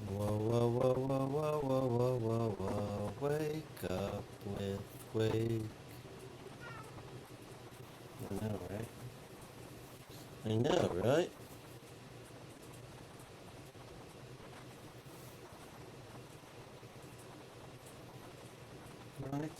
Whoa, whoa, whoa, whoa, whoa, whoa, whoa, whoa, whoa, wake up with wake. I know, right? I know, right? Right?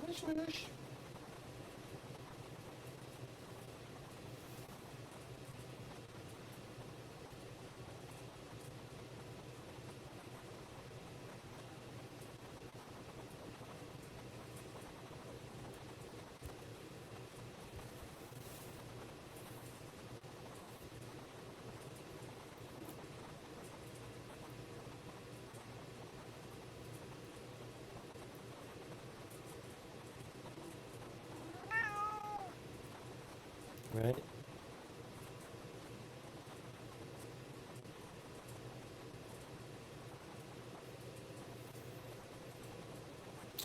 Wish, wish. Right?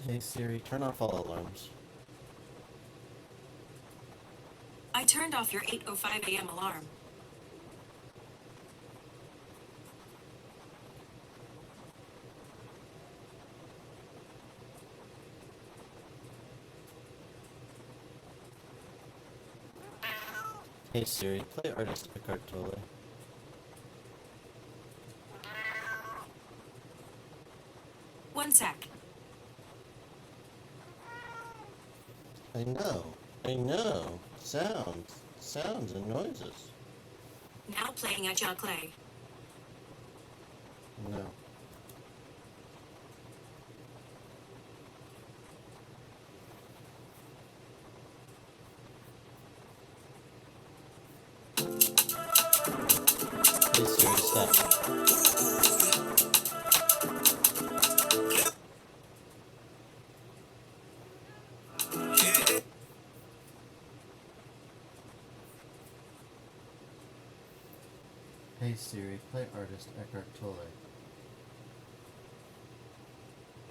Hey Siri, turn off all alarms. I turned off your 8:05 a.m. alarm. Hey Siri, play artist Eckhart Tolle. One sec. I know. I know. Sounds. Sounds and noises. Now playing Agile Clay. No. Hey Siri, stop. Hey Siri, play artist Eckhart Tolle.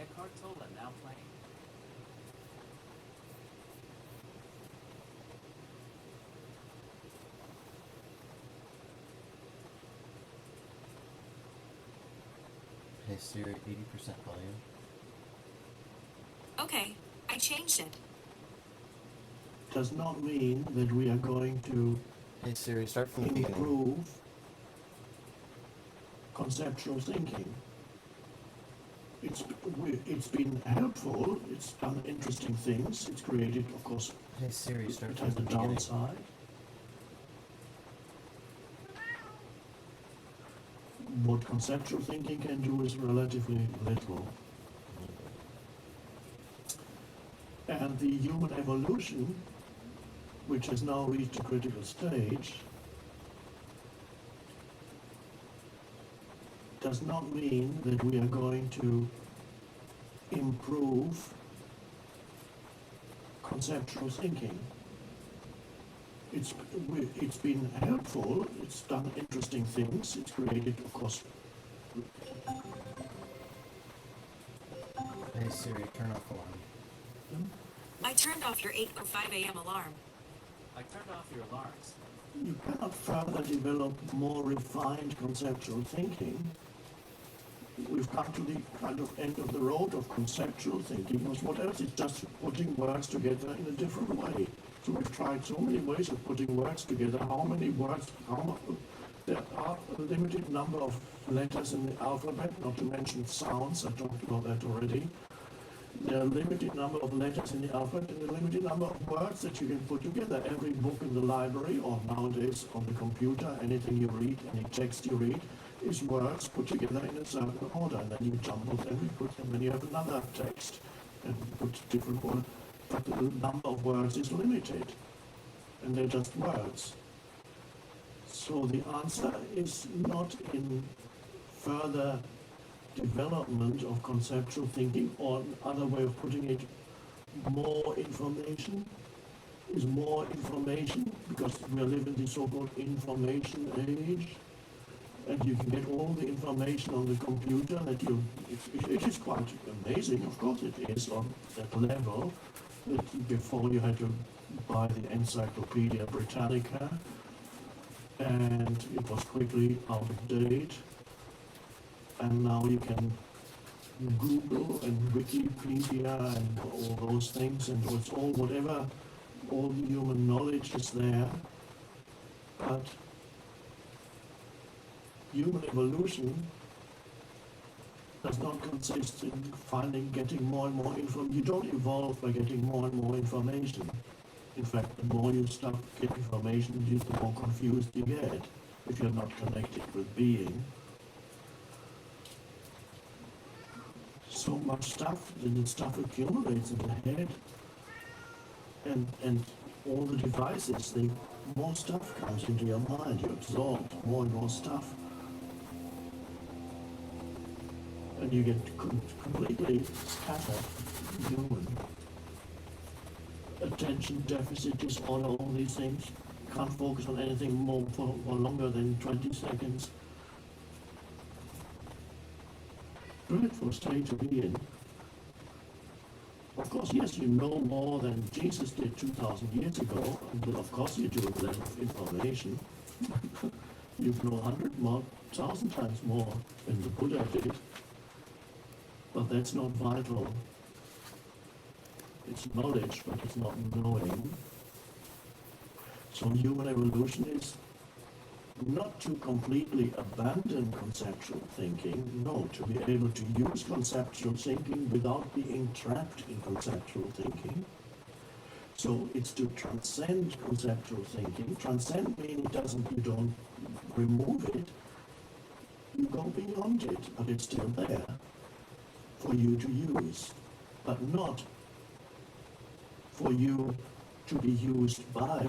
Eckhart Tolle now playing. Hey Siri, 80% volume. Okay, I changed it. Does not mean that we are going to Hey Siri, start from the beginning. improve conceptual thinking. It's been helpful, it's done interesting things, it's created, of course, Hey Siri, start it from has the a beginning. downside. What conceptual thinking can do is relatively little. And the human evolution, which has now reached a critical stage, does not mean that we are going to improve conceptual thinking. It's been helpful, it's done interesting things, it's created, of course. Hey Siri, turn off alarm. I turned off your 8:05 a.m. alarm. I turned off your alarms. You cannot further develop more refined conceptual thinking. We've come to the kind of end of the road of conceptual thinking, because what else is just putting words together in a different way. So we've tried so many ways of putting words together. How many words, there are a limited number of letters in the alphabet, not to mention sounds, I talked about that already. There are a limited number of letters in the alphabet and a limited number of words that you can put together. Every book in the library, or nowadays on the computer, anything you read, any text you read, is words put together in a certain order, and then you jumble them, you put them, and you have another text, and you put different words. But the number of words is limited, and they're just words. So the answer is not in further development of conceptual thinking, or another way of putting it, more information is more information, because we live in the so-called information age, and you can get all the information on the computer that it is quite amazing, of course it is, on that level, that before you had to buy the Encyclopedia Britannica, and it was quickly out of date, and now you can Google and Wikipedia and all those things, and it's all whatever, all the human knowledge is there, but human evolution does not consist in getting more and more information. You don't evolve by getting more and more information. In fact, the more you get information, the more confused you get if you're not connected with being. So much stuff, then the stuff accumulates in the head, and all the devices, more stuff comes into your mind. You absorb more and more stuff, and you get completely scattered, human. Attention deficit disorder, all these things. Can't focus on anything more for longer than 20 seconds. Dreadful state to be in. Of course, yes, you know more than Jesus did 2,000 years ago, and of course you do with level of information. You know 100 more, 1,000 times more than the Buddha did, but that's not vital. It's knowledge, but it's not knowing. So human evolution is not to completely abandon conceptual thinking, no, to be able to use conceptual thinking without being trapped in conceptual thinking. So it's to transcend conceptual thinking. Transcend meaning you don't remove it, you go beyond it, but it's still there for you to use, but not for you to be used by.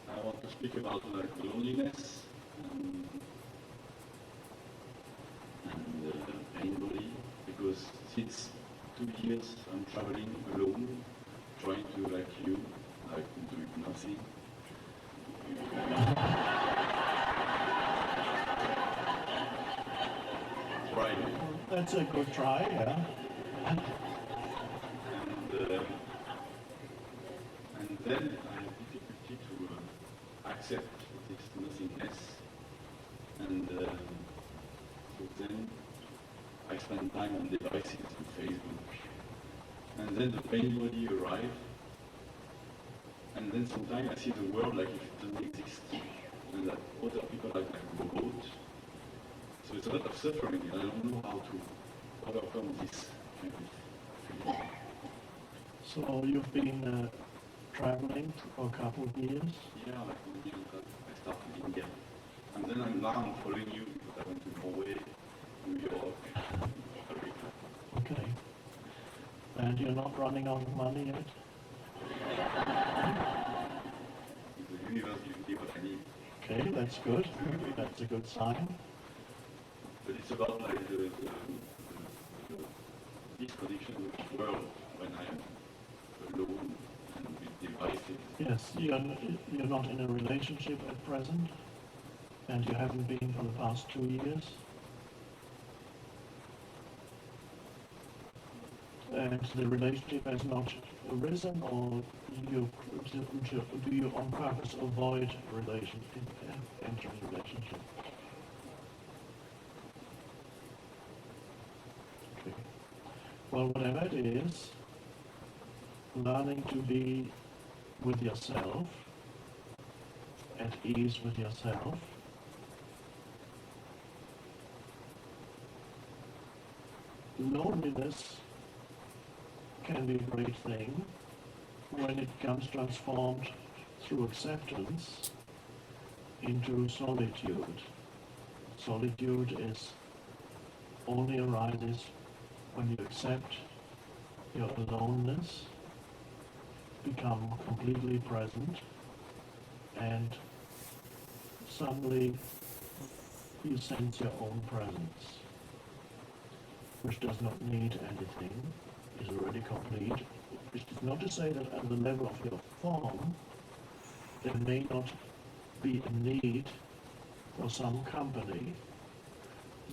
I want to speak about loneliness and pain, because since 2 years I'm traveling alone, trying to, like you, do nothing. Try. That's a good try, yeah. And then I have difficulty to accept this nothingness, and so then I spend time on devices on Facebook, and then the pain body arrives, and then sometimes I see the world like if it doesn't exist, and that other people are like robots. So it's a lot of suffering, and I don't know how to overcome this kind of feeling. So you've been traveling for a couple of years? Yeah, like I started in India. And then I'm following you because I went to Norway, New York, America. Okay. And you're not running out of money yet? The universe gives me what I need. Okay, that's good. That's a good sign. But it's about like the disconnection with the world when I am alone and with devices. Yes, you're not in a relationship at present, and you haven't been for the past 2 years. And the relationship has not arisen, or do you on purpose avoid entering a relationship? Okay. Well, whatever it is, learning to be with yourself, at ease with yourself, loneliness can be a great thing when it comes transformed through acceptance into solitude. Solitude only arises when you accept your aloneness, become completely present, and suddenly you sense your own presence, which does not need anything, is already complete, which is not to say that at the level of your form, there may not be a need for some company,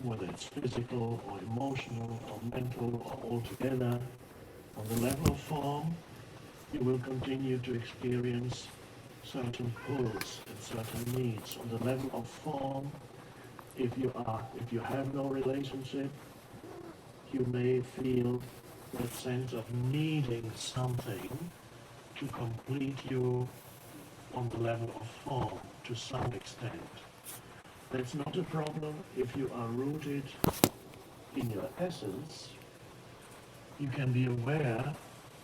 whether it's physical or emotional or mental or altogether. On the level of form, you will continue to experience certain pulls and certain needs. On the level of form, if you have no relationship, you may feel that sense of needing something to complete you on the level of form to some extent. That's not a problem if you are rooted in your essence. You can be aware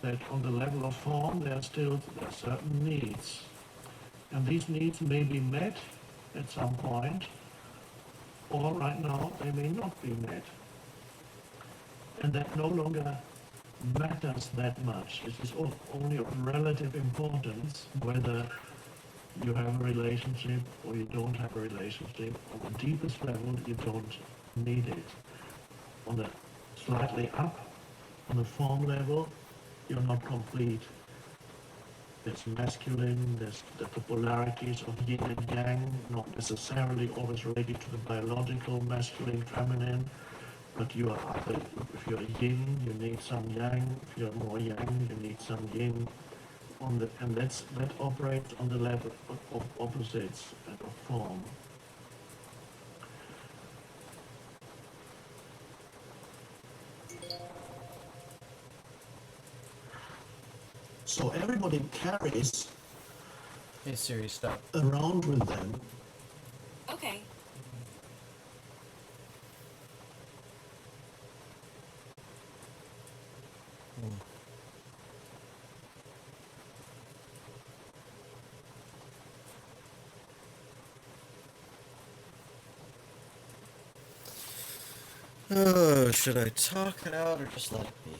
that on the level of form there are certain needs. And these needs may be met at some point, or right now they may not be met. And that no longer matters that much. It is only of relative importance whether you have a relationship or you don't have a relationship. On the deepest level, you don't need it. On the slightly up, on the form level, you're not complete. There's masculine, there's the polarities of yin and yang, not necessarily always related to the biological masculine, feminine, but you are either, if you're yin, you need some yang, if you're more yang, you need some yin. And that operates on the level of opposites and of form. So everybody carries Hey Siri, stop. around with them Okay. Oh, should I talk it out or just let it be?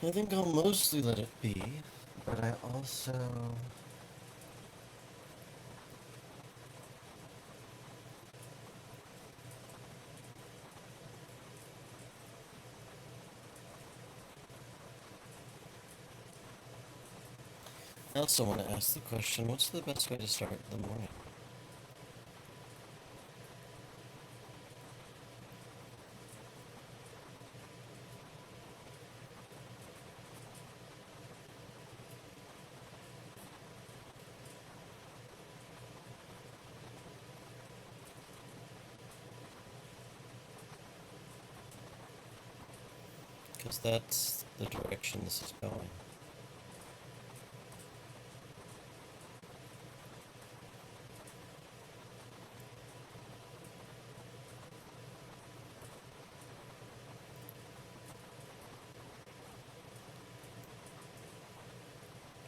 I think I'll mostly let it be, but I also... I also want to ask the question, what's the best way to start the morning? Because that's the direction this is going.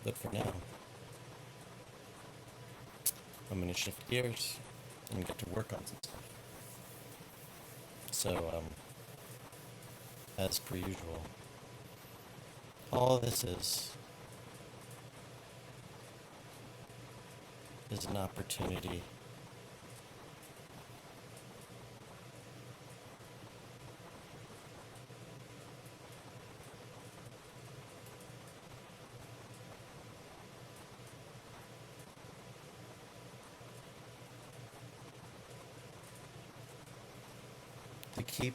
But for now, I'm going to shift gears and get to work on some stuff. So, as per usual, all this is an opportunity to keep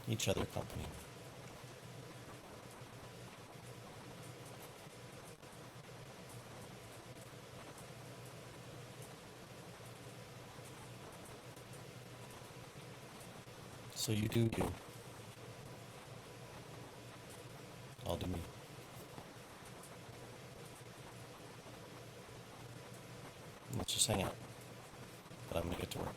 each other company. So you do you. I'll do me. Let's just hang out. But I'm gonna get to work.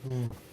Hmm.